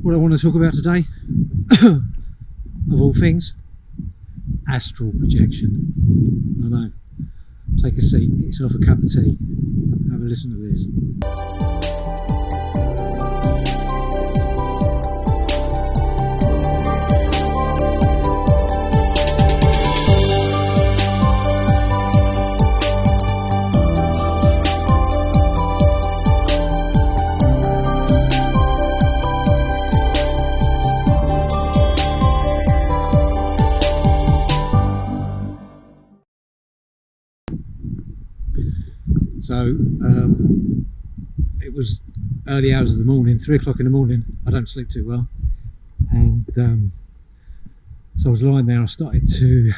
What I want to talk about today, of all things, astral projection. I know. Take a seat, get yourself a cup of tea, have a listen to this. So it was early hours of the morning, 3 o'clock in the morning. I don't sleep too well, and so I was lying there. I started to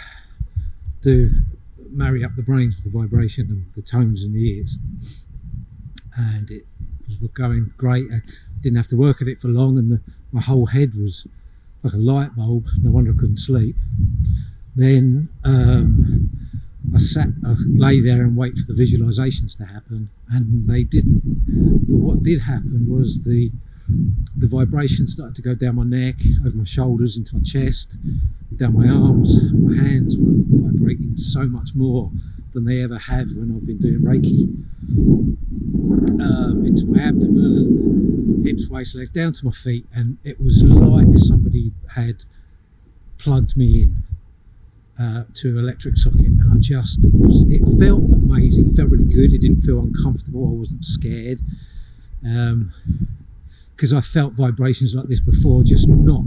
marry up the brains with the vibration and the tones in the ears, and it was going great. I didn't have to work at it for long, and my whole head was like a light bulb. No wonder I couldn't sleep. Then I lay there and wait for the visualizations to happen, and they didn't. But what did happen was the vibration started to go down my neck, over my shoulders, into my chest, down my arms. My hands were vibrating so much more than they ever have when I've been doing Reiki. Into my abdomen, hips, waist, legs, down to my feet, and it was like somebody had plugged me in to an electric socket, and it felt amazing. It felt really good. It didn't feel uncomfortable. I wasn't scared, because I felt vibrations like this before, just not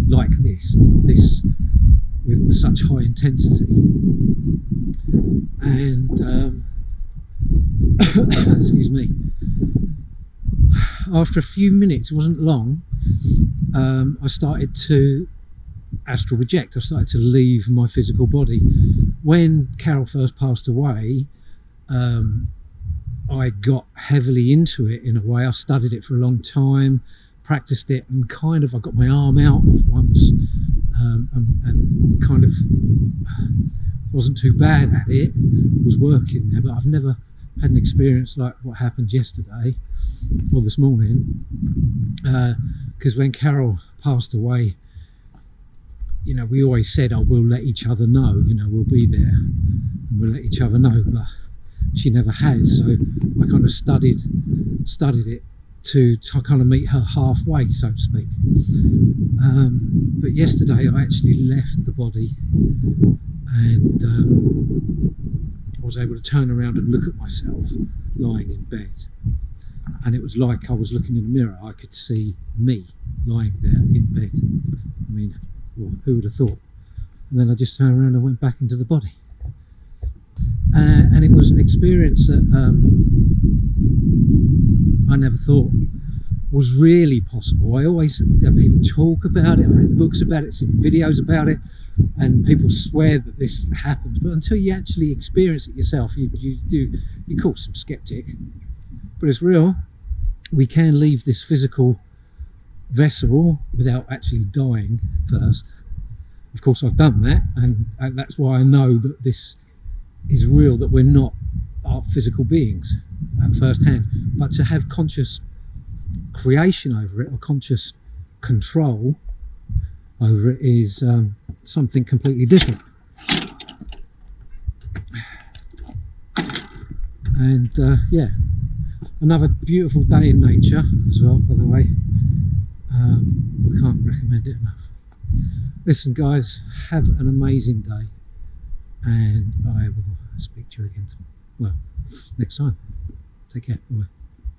like this, not this with such high intensity. And excuse me, after a few minutes, it wasn't long, I started to astral project. I started to leave my physical body. When Carol first passed away, I got heavily into it in a way. I studied it for a long time, practiced it, and I got my arm out once, and kind of wasn't too bad at it, was working there, but I've never had an experience like what happened yesterday or this morning, because when Carol passed away, you know, we always said, oh, we'll let each other know, you know, we'll be there and we'll let each other know, but she never has. So I kind of studied it to kind of meet her halfway, so to speak. But yesterday I actually left the body, and I was able to turn around and look at myself lying in bed. And it was like I was looking in a mirror. I could see me lying there in bed. I mean, well, who would have thought? And then I just turned around and went back into the body. And it was an experience that I never thought was really possible. I always, people talk about it, I've read books about it, seen videos about it, and people swear that this happens. But until you actually experience it yourself, you call some skeptic. But it's real. We can leave this physical vessel without actually dying first. Of course, I've done that, and that's why I know that this is real, that we're not our physical beings at first hand. But to have conscious creation over it, or conscious control over it, is something completely different. And yeah, another beautiful day in nature as well, by the way. I can't recommend it enough. Listen, guys, have an amazing day, and I will speak to you again, well, next time. Take care. Bye.